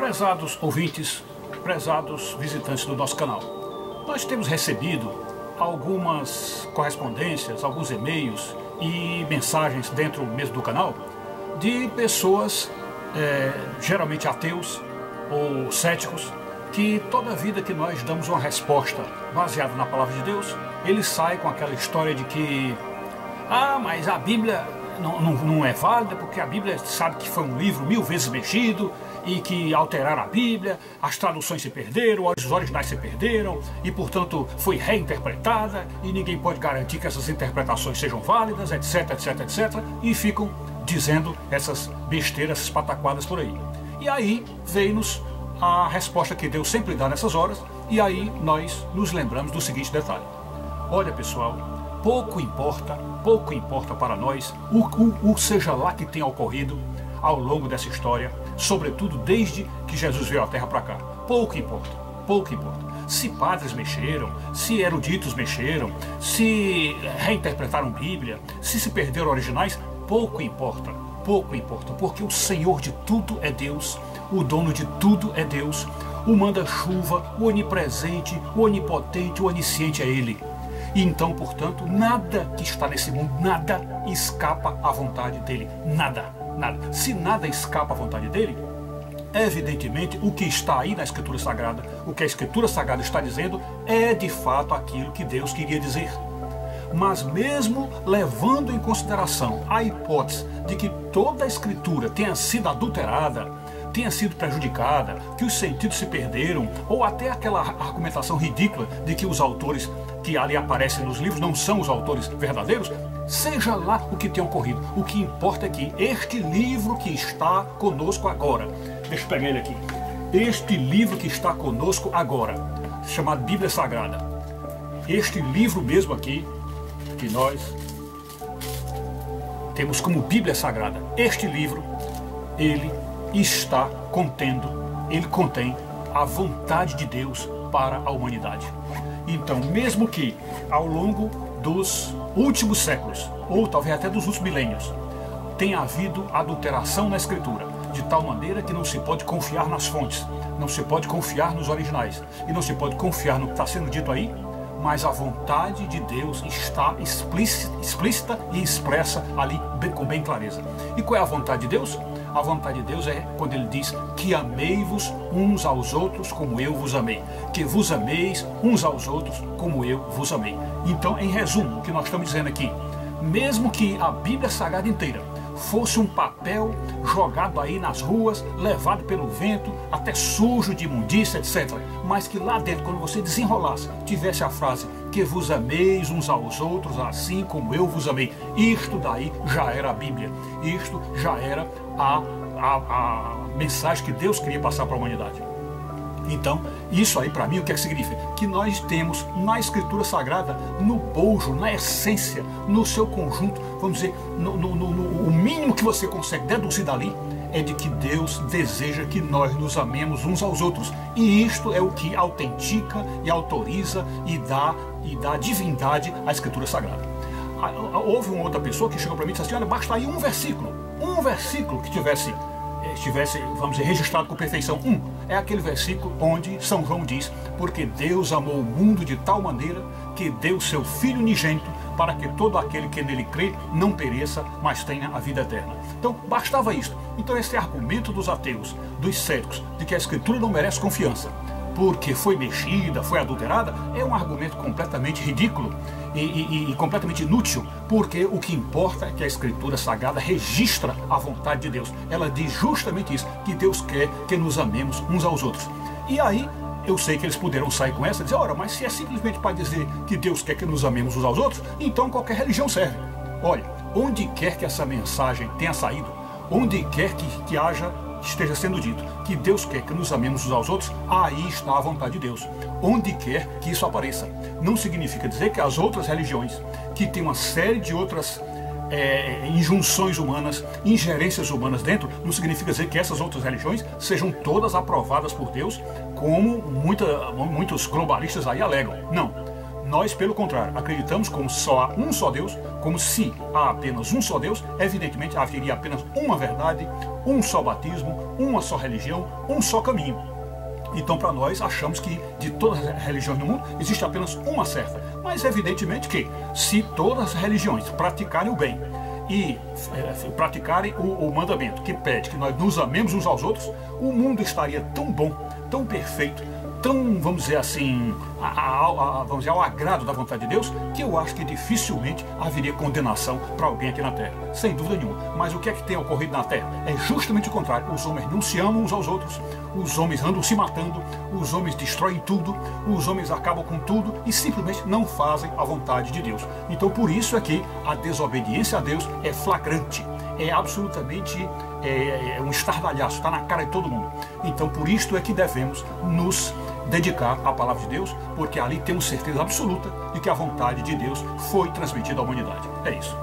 Prezados ouvintes, prezados visitantes do nosso canal, nós temos recebido algumas correspondências, alguns e-mails e mensagens dentro mesmo do canal de pessoas, geralmente ateus ou céticos, que toda vida que nós damos uma resposta baseada na palavra de Deus, eles saem com aquela história de que mas a Bíblia não é válida, porque a Bíblia sabe que foi um livro 1000 vezes mexido e que alteraram a Bíblia, as traduções se perderam, os originais se perderam e, portanto, foi reinterpretada e ninguém pode garantir que essas interpretações sejam válidas, etc, etc, etc, e ficam dizendo essas besteiras, essas pataquadas por aí. E aí veio-nos a resposta que Deus sempre dá nessas horas, e aí nós nos lembramos do seguinte detalhe: olha, pessoal, pouco importa para nós o seja lá que tenha ocorrido ao longo dessa história, sobretudo desde que Jesus veio à Terra para cá. Pouco importa. Se padres mexeram, se eruditos mexeram, se reinterpretaram Bíblia, se perderam originais, pouco importa, porque o Senhor de tudo é Deus, o dono de tudo é Deus, o manda-chuva, o onipresente, o onipotente, o onisciente é Ele. E então, portanto, nada que está nesse mundo, nada escapa à vontade dEle, nada. Se nada escapa à vontade dEle, evidentemente o que está aí na Escritura Sagrada, o que a Escritura Sagrada está dizendo, é de fato aquilo que Deus queria dizer. Mas mesmo levando em consideração a hipótese de que toda a Escritura tenha sido adulterada, tenha sido prejudicada, que os sentidos se perderam, ou até aquela argumentação ridícula de que os autores que ali aparecem nos livros não são os autores verdadeiros, seja lá o que tenha ocorrido, o que importa é que este livro que está conosco agora, deixa eu pegar ele aqui, este livro que está conosco agora, chamado Bíblia Sagrada, este livro mesmo aqui, que nós temos como Bíblia Sagrada, este livro, ele contém a vontade de Deus para a humanidade. Então, mesmo que ao longo dos últimos séculos, ou talvez até dos últimos milênios, tenha havido adulteração na Escritura, de tal maneira que não se pode confiar nas fontes, não se pode confiar nos originais, e não se pode confiar no que está sendo dito aí, mas a vontade de Deus está explícita e expressa ali com bem clareza. E qual é a vontade de Deus? A vontade de Deus é quando Ele diz que amei-vos uns aos outros como eu vos amei. Que vos ameis uns aos outros como eu vos amei. Então, em resumo, o que nós estamos dizendo aqui, mesmo que a Bíblia Sagrada inteira fosse um papel jogado aí nas ruas, levado pelo vento, até sujo de imundícia, etc. Mas que lá dentro, quando você desenrolasse, tivesse a frase que vos ameis uns aos outros assim como eu vos amei. Isto daí já era a Bíblia. Isto já era a mensagem que Deus queria passar para a humanidade. Então, isso aí para mim o que é que significa? Que nós temos na Escritura Sagrada, no bojo, na essência, no seu conjunto, vamos dizer, o mínimo que você consegue deduzir dali é de que Deus deseja que nós nos amemos uns aos outros. E isto é o que autentica e autoriza e dá divindade à Escritura Sagrada. Houve uma outra pessoa que chegou para mim e disse assim: olha, basta aí um versículo que tivesse, vamos dizer, registrado com perfeição. É aquele versículo onde São João diz: porque Deus amou o mundo de tal maneira que deu seu Filho unigênito para que todo aquele que nele crê não pereça, mas tenha a vida eterna. Então, bastava isto. Então, esse argumento dos ateus, dos céticos, de que a Escritura não merece confiança, porque foi mexida, foi adulterada, é um argumento completamente ridículo e completamente inútil, porque o que importa é que a Escritura Sagrada registra a vontade de Deus. Ela diz justamente isso, que Deus quer que nos amemos uns aos outros. E aí, eu sei que eles poderão sair com essa e dizer: ora, mas se é simplesmente para dizer que Deus quer que nos amemos uns aos outros, então qualquer religião serve. Olha, onde quer que essa mensagem tenha saído, onde quer que esteja sendo dito que Deus quer que nos amemos uns aos outros, aí está a vontade de Deus. Onde quer que isso apareça. Não significa dizer que as outras religiões, que tem uma série de outras injunções humanas, ingerências humanas dentro, não significa dizer que essas outras religiões sejam todas aprovadas por Deus, como muitos globalistas aí alegam. Não. Nós, pelo contrário, acreditamos como só há um só Deus, como se há apenas um só Deus, evidentemente haveria apenas uma verdade, um só batismo, uma só religião, um só caminho. Então, para nós, achamos que de todas as religiões do mundo existe apenas uma certa. Mas, evidentemente, que se todas as religiões praticarem o bem e praticarem o mandamento que pede que nós nos amemos uns aos outros, o mundo estaria tão bom, tão perfeito, tão, vamos dizer assim, vamos dizer, ao agrado da vontade de Deus, que eu acho que dificilmente haveria condenação para alguém aqui na Terra, sem dúvida nenhuma. Mas o que é que tem ocorrido na Terra? É justamente o contrário. Os homens não se amam uns aos outros, os homens andam se matando, os homens destroem tudo, os homens acabam com tudo e simplesmente não fazem a vontade de Deus. Então, por isso é que a desobediência a Deus é flagrante, é absolutamente um estardalhaço, está na cara de todo mundo. Então, por isto é que devemos nos dedicar à palavra de Deus, porque ali temos certeza absoluta de que a vontade de Deus foi transmitida à humanidade. É isso.